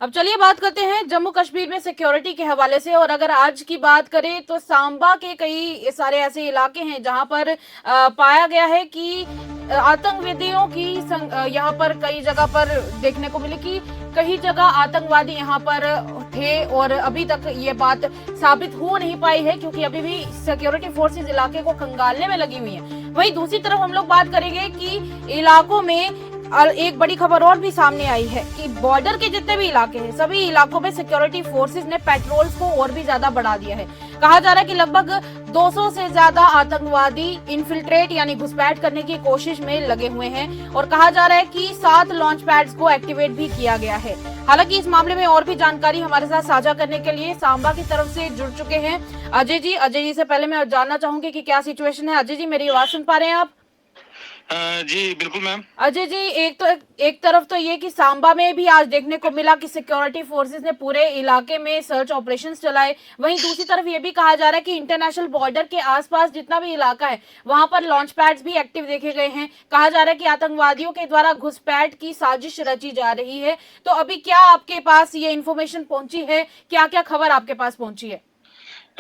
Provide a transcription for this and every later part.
अब चलिए बात करते हैं जम्मू कश्मीर में सिक्योरिटी के हवाले से। और अगर आज की बात करें तो सांबा के कई सारे ऐसे इलाके हैं जहां पर पाया गया है कि आतंकवादियों की यहाँ पर कई जगह पर देखने को मिली कि कई जगह आतंकवादी यहाँ पर थे और अभी तक ये बात साबित हो नहीं पाई है, क्योंकि अभी भी सिक्योरिटी फोर्सेस इलाके को खंगालने में लगी हुई हैं। वहीं दूसरी तरफ हम लोग बात करेंगे कि इलाकों में एक बड़ी खबर और भी सामने आई है कि बॉर्डर के जितने भी इलाके हैं सभी इलाकों में सिक्योरिटी फोर्सेस ने पेट्रोल्स को और भी ज्यादा बढ़ा दिया है। कहा जा रहा है कि लगभग 200 से ज्यादा आतंकवादी इन्फिल्ट्रेट यानी घुसपैठ करने की कोशिश में लगे हुए हैं और कहा जा रहा है कि 7 लॉन्च पैड्स को एक्टिवेट भी किया गया है। हालांकि इस मामले में और भी जानकारी हमारे साथ साझा करने के लिए सांबा की तरफ से जुड़ चुके हैं अजय जी। अजय जी से पहले मैं जानना चाहूंगी कि क्या सिचुएशन है। अजय जी, मेरी आवाज सुन पा रहे हैं आप? जी बिल्कुल मैम। अजय जी, एक तरफ तो ये कि सांबा में भी आज देखने को मिला कि सिक्योरिटी फोर्सेस ने पूरे इलाके में सर्च ऑपरेशंस चलाए। वहीं दूसरी तरफ ये भी कहा जा रहा है कि इंटरनेशनल बॉर्डर के आसपास जितना भी इलाका है वहां पर लॉन्च पैड्स भी एक्टिव देखे गए हैं। कहा जा रहा है कि आतंकवादियों के द्वारा घुसपैठ की साजिश रची जा रही है। तो अभी क्या आपके पास ये इन्फॉर्मेशन पहुंची है, क्या क्या खबर आपके पास पहुंची है?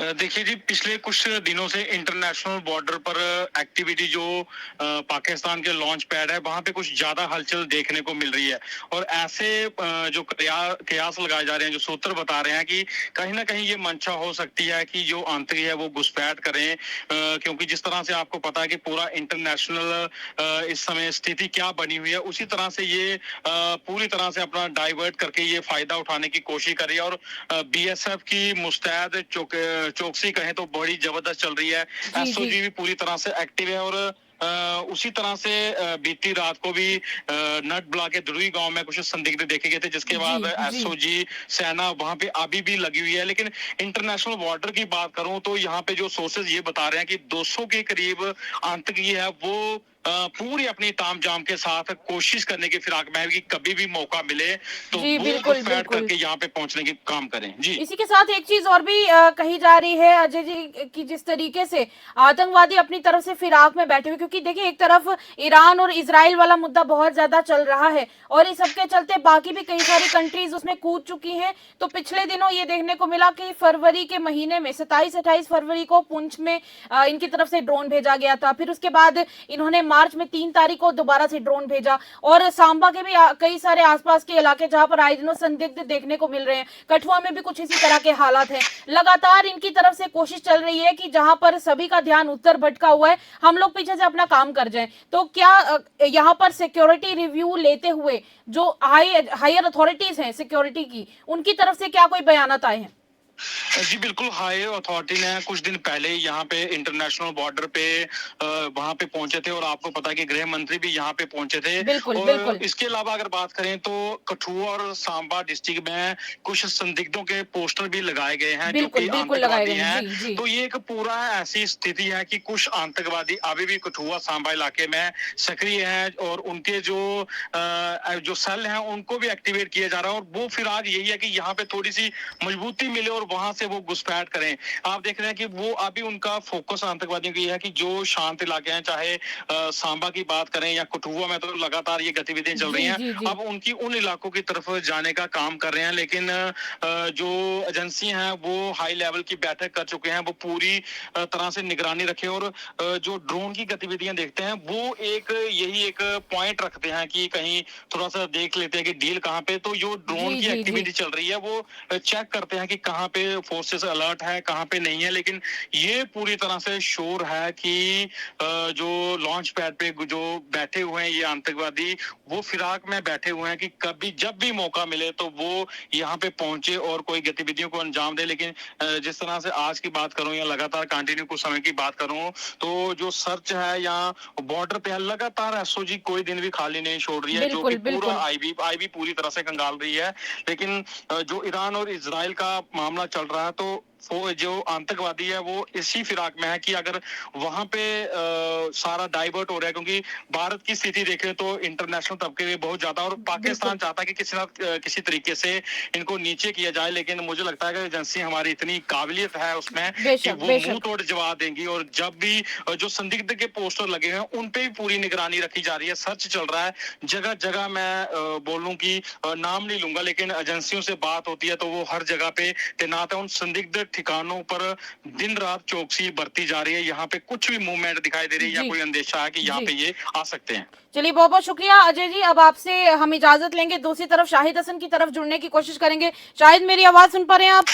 देखिए जी, पिछले कुछ दिनों से इंटरनेशनल बॉर्डर पर एक्टिविटी जो पाकिस्तान के लॉन्च पैड है वहां पे कुछ ज्यादा हलचल देखने को मिल रही है। और ऐसे जो कयास लगाए जा रहे हैं, जो सूत्र बता रहे हैं कि कहीं ना कहीं ये मंशा हो सकती है कि जो आतंकी है वो घुसपैठ करें, क्योंकि जिस तरह से आपको पता है कि पूरा इंटरनेशनल इस समय स्थिति क्या बनी हुई है, उसी तरह से ये पूरी तरह से अपना डाइवर्ट करके ये फायदा उठाने की कोशिश कर रही है। और बीएसएफ की मुस्तैद चौकसी कहें तो बड़ी जबरदस्त चल रही है। एसओजी भी पूरी तरह से एक्टिव है। और उसी तरह से बीती रात को भी नट ब्ला के दुरुई गांव में कुछ संदिग्ध देखे गए थे, जिसके बाद एसओजी सेना वहां पे अभी भी लगी हुई है। लेकिन इंटरनेशनल बॉर्डर की बात करूं तो यहाँ पे जो सोर्सेज ये बता रहे हैं कि 200 के करीब आतंकी है वो पूरी अपनी ताम जाम के साथ कोशिश करने की फिराक में है कि कभी भी मौका मिले तो वो घुसपैठ करके यहाँ पे पहुंचने की काम करें। जी, इसी के साथ एक चीज और भी कही जा रही है अजय जी कि जिस तरीके से आतंकवादी अपनी तरफ से फिराक में बैठे हुए, क्योंकि देखिए एक तरफ ईरान और इजराइल वाला मुद्दा बहुत ज्यादा चल रहा है और इस सबके चलते बाकी भी कई सारी कंट्रीज उसमें कूद चुकी हैं। तो पिछले दिनों ये देखने को मिला कि फरवरी के महीने में 27-28 फरवरी को पुंछ में इनकी तरफ से ड्रोन भेजा गया था। फिर उसके बाद इन्होंने मार्च में 3 तारीख को दोबारा से ड्रोन भेजा। और सांबा के भी कई सारे आसपास के इलाके जहां पर आए दिनों संदिग्ध देखने को मिल रहे हैं, कठुआ में भी कुछ इसी तरह के हालात हैं। लगातार इनकी तरफ से कोशिश चल रही है कि जहां पर सभी का ध्यान उत्तर भटका हुआ है हम लोग पीछे से अपना काम कर जाएं। तो क्या यहाँ पर सिक्योरिटी रिव्यू लेते हुए जो हायर अथॉरिटीज हैं सिक्योरिटी की, उनकी तरफ से क्या कोई बयान आए हैं? जी बिल्कुल, हाई अथॉरिटी ने कुछ दिन पहले यहाँ पे इंटरनेशनल बॉर्डर पे वहां पे पहुंचे थे और आपको पता है कि गृह मंत्री भी यहाँ पे पहुंचे थे। बिल्कुल, और बिल्कुल। इसके अलावा अगर बात करें तो कठुआ और सांबा डिस्ट्रिक्ट में कुछ संदिग्धों के पोस्टर भी लगाए गए हैं जो कि आतंकवादी हैं। तो ये एक पूरा ऐसी स्थिति है कि कुछ आतंकवादी अभी भी कठुआ सांबा इलाके में सक्रिय हैं और उनके जो सेल हैं उनको भी एक्टिवेट किया जा रहा है। और वो फिलहाल यही है कि यहाँ पे थोड़ी सी मजबूती मिले और वहां से वो घुसपैठ करें। आप देख रहे हैं कि वो अभी उनका फोकस आतंकवादियों की है कि जो शांत इलाके हैं, चाहे सांबा की बात करें या कठुआ में, तो लगातार ये गतिविधियां चल रही हैं। अब उनकी उन इलाकों की तरफ जाने का काम कर रहे हैं। लेकिन जो एजेंसी हैं वो हाई लेवल की बैठक कर चुके हैं, वो पूरी तरह से निगरानी रखे। और जो ड्रोन की गतिविधियां देखते हैं वो यही एक पॉइंट रखते हैं कि कहीं थोड़ा सा देख लेते हैं कि डील कहाँ पे। तो जो ड्रोन की एक्टिविटी चल रही है वो चेक करते हैं कि कहाँ पे फोर्सेस अलर्ट है, कहाँ पे नहीं है। लेकिन ये पूरी तरह से श्योर है कि जो लॉन्च पैड पे जो बैठे हुए हैं ये आतंकवादी, वो फिराक में बैठे हुए हैं कि कभी जब भी मौका मिले तो वो यहाँ पे पहुंचे और कोई गतिविधियों को अंजाम दे। लेकिन जिस तरह से आज की बात करूं या लगातार कंटिन्यू कुछ समय की बात करूं तो जो सर्च है या बॉर्डर पे है, लगातार एसओजी कोई दिन भी खाली नहीं छोड़ रही है, जो कि पूरा आईबी पूरी तरह से कंगाल रही है। लेकिन जो ईरान और इजराइल का मामला चल रहा है तो वो जो आतंकवादी है वो इसी फिराक में है कि अगर वहां पे सारा डाइवर्ट हो रहा है, क्योंकि भारत की स्थिति देखें तो इंटरनेशनल तबके में बहुत ज्यादा, और पाकिस्तान चाहता है कि किसी ना किसी तरीके से इनको नीचे किया जाए, लेकिन मुझे लगता है कि एजेंसी हमारी इतनी काबिलियत है उसमें कि वो मुंह तोड़ जवाब देंगी, और जब भी जो संदिग्ध के पोस्टर लगे हैं उन पे भी पूरी निगरानी रखी जा रही है। सर्च चल रहा है जगह जगह, मैं बोलूं कि नाम नहीं लूंगा, लेकिन एजेंसियों से बात होती है तो वो हर जगह पे तैनात है। उन संदिग्ध ठिकानों पर दिन रात चौकसी बरती जा रही है। यहाँ पे कुछ भी मूवमेंट दिखाई दे रही है या कोई अंदेशा है कि यहाँ पे ये आ सकते हैं। चलिए, बहुत बहुत शुक्रिया अजय जी। अब आपसे हम इजाजत लेंगे, दूसरी तरफ शाहिद हसन की तरफ जुड़ने की कोशिश करेंगे। शाहिद, मेरी आवाज सुन पा रहे हैं आप?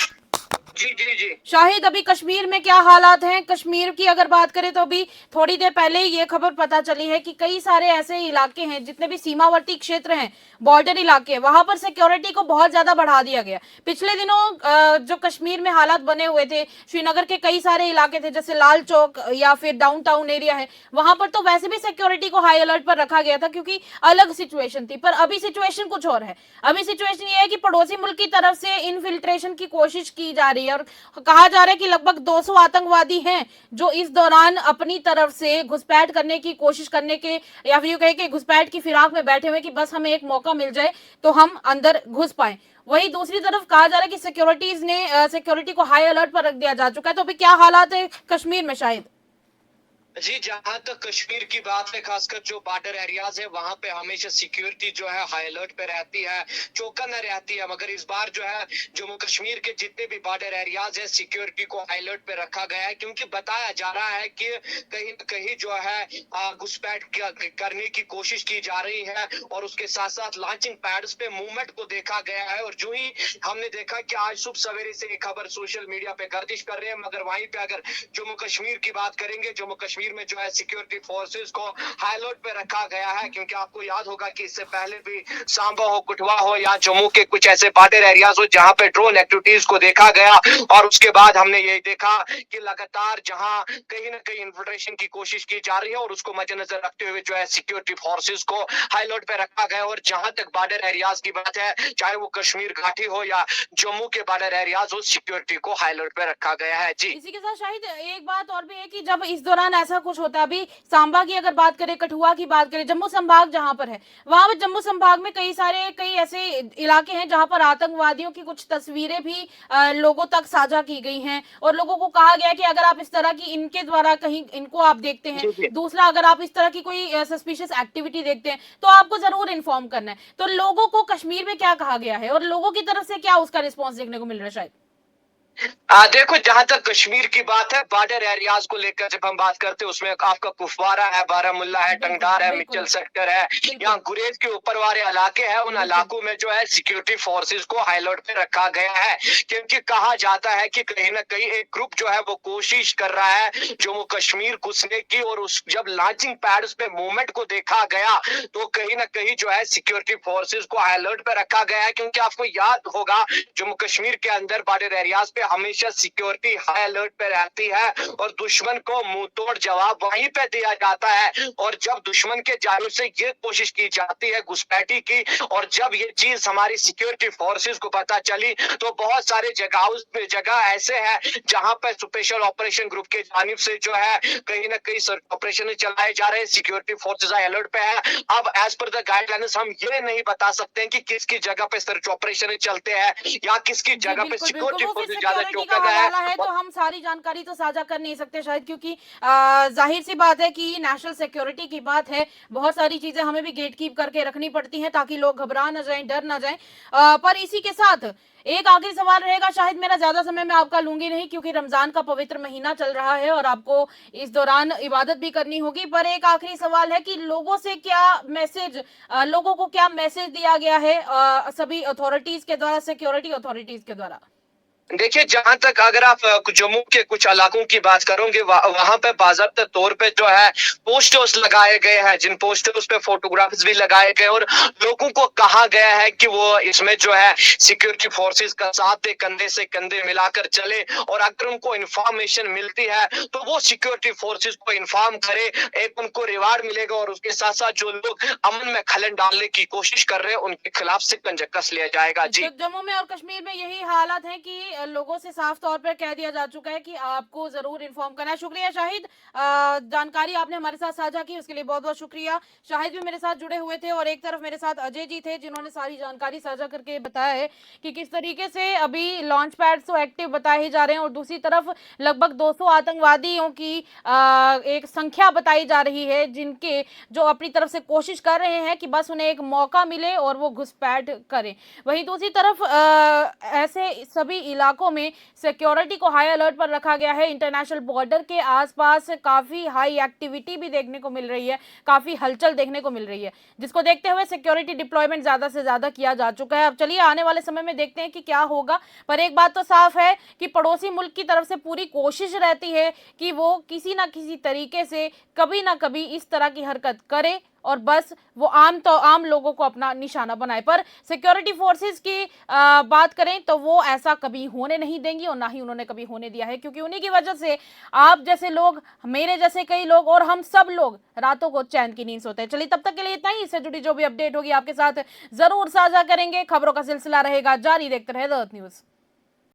जी जी जी शाहिद, अभी कश्मीर में क्या हालात हैं? कश्मीर की अगर बात करें तो अभी थोड़ी देर पहले ये खबर पता चली है कि कई सारे ऐसे इलाके हैं, जितने भी सीमावर्ती क्षेत्र हैं, बॉर्डर इलाके, वहां पर सिक्योरिटी को बहुत ज्यादा बढ़ा दिया गया। पिछले दिनों जो कश्मीर में हालात बने हुए थे, श्रीनगर के कई सारे इलाके थे जैसे लाल चौक या फिर डाउनटाउन एरिया है, वहां पर तो वैसे भी सिक्योरिटी को हाई अलर्ट पर रखा गया था क्योंकि अलग सिचुएशन थी। पर अभी सिचुएशन कुछ और है। अभी सिचुएशन ये है कि पड़ोसी मुल्क की तरफ से इनफिल्ट्रेशन की कोशिश की जा रही है और कहा जा रहा है कि लगभग 200 आतंकवादी हैं जो इस दौरान अपनी तरफ से घुसपैठ करने की कोशिश करने के, या फिर यूं कहे कि घुसपैठ की फिराक में बैठे हुए कि बस हमें एक मौका मिल जाए तो हम अंदर घुस पाए। वहीं दूसरी तरफ कहा जा रहा है कि सिक्योरिटी को हाई अलर्ट पर रख दिया जा चुका है। तो अभी क्या हालात है कश्मीर में शायद? जी, जहां तक कश्मीर की बात है, खासकर जो बॉर्डर एरियाज है वहां पे हमेशा सिक्योरिटी जो है हाई अलर्ट पे रहती है, चौकन्ना रहती है। मगर इस बार जो है जम्मू कश्मीर के जितने भी बॉर्डर एरियाज है, सिक्योरिटी को हाई अलर्ट पे रखा गया है, क्योंकि बताया जा रहा है कि कहीं न कहीं जो है घुसपैठ करने की कोशिश की जा रही है, और उसके साथ साथ लॉन्चिंग पैड्स पे मूवमेंट को देखा गया है। और जो ही हमने देखा कि आज सुबह सवेरे से एक खबर सोशल मीडिया पे गर्दिश कर रहे हैं, मगर वहीं पे अगर जम्मू कश्मीर की बात करेंगे, जम्मू कश्मीर में जो है सिक्योरिटी फोर्सेस को हाई अलर्ट पे रखा गया है, क्योंकि आपको याद होगा कि इससे पहले भी सांबा हो, कठुआ हो या जम्मू के कुछ ऐसे बॉर्डर एरियाज हो जहां पे ड्रोन एक्टिविटीज को देखा गया, और उसके बाद हमने ये देखा कि लगातार जहां कहीं ना कहीं इन्फिल्ट्रेशन की कोशिश की जा रही है, और उसको मद्देनजर रखते हुए जो है सिक्योरिटी फोर्सेस को हाई अलर्ट पे रखा गया। और जहां तक बॉर्डर एरियाज की बात है, चाहे वो कश्मीर घाटी हो या जम्मू के बॉर्डर एरियाज हो, सिक्योरिटी को हाई अलर्ट पे रखा गया है। जी, इसी के साथ शाहिद एक बात और भी है कि जब इस दौरान ऐसा कुछ होता है, अभी सांबा की अगर बात करें, कठुआ की बात करें, जम्मू संभाग जहां पर है, वहां पर जम्मू संभाग में कई ऐसे इलाके हैं जहां पर आतंकवादियों की कुछ तस्वीरें भी लोगों तक साझा की गई हैं, और लोगों को कहा गया कि अगर आप इस तरह की इनके द्वारा कहीं इनको आप देखते हैं, दूसरा अगर आप इस तरह की कोई सस्पिशियस एक्टिविटी देखते हैं तो आपको जरूर इन्फॉर्म करना है। तो लोगों को कश्मीर में क्या कहा गया है और लोगों की तरफ से क्या उसका रिस्पॉन्स देखने को मिल रहा है शायद? देखो, जहां तक कश्मीर की बात है, बॉर्डर एरियाज को लेकर जब हम बात करते हैं, उसमें आपका कुपवारा है, बारामुल्ला है, टंगदार है, मिचल सेक्टर है, यहाँ गुरेज के ऊपर वाले इलाके हैं, उन इलाकों में जो है सिक्योरिटी फोर्सेस को हाई अलर्ट पे रखा गया है, क्योंकि कहा जाता है कि कहीं ना कहीं एक ग्रुप जो है वो कोशिश कर रहा है जम्मू कश्मीर घुसने की, और उस जब लॉन्चिंग पैड्स पे मूवमेंट को देखा गया तो कहीं ना कहीं जो है सिक्योरिटी फोर्सेस को हाई अलर्ट पे रखा गया है, क्योंकि आपको याद होगा जम्मू कश्मीर के अंदर बॉर्डर एरियाज पे हमेशा सिक्योरिटी हाई अलर्ट पे रहती है, और दुश्मन को मुंह तोड़ जवाब वहीं पे दिया जाता है। और जब दुश्मन के जानिब से ये कोशिश की जाती है घुसपैठी की, और जब ये चीज हमारी सिक्योरिटी फोर्सेस को पता चली, तो बहुत सारे जगह ऐसे हैं जहां पे स्पेशल ऑपरेशन ग्रुप के जानिब से जो है कहीं ना कहीं सर्च ऑपरेशन चलाए जा रहे हैं, सिक्योरिटी फोर्सेस हाई अलर्ट पे है। अब एज पर द गाइडलाइंस हम ये नहीं बता सकते हैं कि किसकी जगह पे सर्च ऑपरेशन चलते हैं या किसकी जगह पे सिक्योरिटी फोर्सेस ज्यादा का हवाला है, तो हम सारी जानकारी तो साझा कर नहीं सकते शायद, क्योंकि जाहिर सी बात है कि नेशनल सिक्योरिटी की बात है, बहुत सारी चीजें हमें भी गेट कीप करके रखनी पड़ती हैं ताकि लोग घबरा ना जाएं, डर ना जाएं। पर इसी के साथ एक आखिरी सवाल रहेगा, शायद मेरा ज्यादा समय मैं आपका लूंगी नहीं क्योंकि रमजान का पवित्र महीना चल रहा है और आपको इस दौरान इबादत भी करनी होगी। पर एक आखिरी सवाल है कि लोगों को क्या मैसेज दिया गया है सभी अथॉरिटीज के द्वारा, सिक्योरिटी अथॉरिटीज के द्वारा? देखिए, जहां तक अगर आप जम्मू के कुछ इलाकों की बात करोगे, वहां पे बाज़ाब्ता तौर पे जो है पोस्टर्स लगाए गए हैं, जिन पोस्टर्स पे फोटोग्राफ्स भी लगाए गए, और लोगों को कहा गया है कि वो इसमें जो है सिक्योरिटी फोर्सेस का साथ दे, कंधे से कंधे मिलाकर चले, और अगर उनको इंफॉर्मेशन मिलती है तो वो सिक्योरिटी फोर्सेस को इंफॉर्म करे, एक उनको रिवार्ड मिलेगा, और उसके साथ साथ जो लोग अमन में खलल डालने की कोशिश कर रहे हैं उनके खिलाफ शिकंजा कस लिया जाएगा। जी, तो जम्मू में और कश्मीर में यही हालात है कि लोगों से साफ तौर पर कह दिया जा चुका है कि आपको जरूर इन्फॉर्म करना है। शुक्रिया शाहिद, जानकारी आपने हमारे साथ साझा की उसके लिए बहुत बहुत शुक्रिया। शाहिद भी मेरे साथ जुड़े हुए थे और एक तरफ मेरे साथ अजय जी थे जिन्होंने सारी जानकारी साझा करके बताया है कि किस तरीके से अभी लॉन्च पैड तो एक्टिव बताए जा रहे हैं और दूसरी तरफ लगभग 200 आतंकवादियों की एक संख्या बताई जा रही है जिनके जो अपनी तरफ से कोशिश कर रहे हैं कि बस उन्हें एक मौका मिले और वो घुसपैठ करें। वहीं दूसरी तरफ ऐसे सभी इलाकों में सिक्योरिटी को हाई अलर्ट पर रखा गया है। इंटरनेशनल बॉर्डर के आसपास काफी हाई एक्टिविटी भी देखने को मिल रही है, काफी हलचल देखने को मिल रही है, जिसको देखते हुए सिक्योरिटी डिप्लॉयमेंट ज्यादा से ज्यादा किया जा चुका है। अब चलिए आने वाले समय में देखते हैं कि क्या होगा, पर एक बात तो साफ है कि पड़ोसी मुल्क की तरफ से पूरी कोशिश रहती है कि वो किसी ना किसी तरीके से कभी ना कभी इस तरह की हरकत करे और बस वो आम लोगों को अपना निशाना बनाए। पर सिक्योरिटी फोर्सेस की बात करें तो वो ऐसा कभी होने नहीं देंगी और ना ही उन्होंने कभी होने दिया है, क्योंकि उन्हीं की वजह से आप जैसे लोग, मेरे जैसे कई लोग और हम सब लोग रातों को चैन की नींद सोते हैं। चलिए तब तक के लिए इतना ही। इससे जुड़ी जो भी अपडेट होगी आपके साथ जरूर साझा करेंगे। खबरों का सिलसिला रहेगा जारी, देखते रहे द अर्थ न्यूज।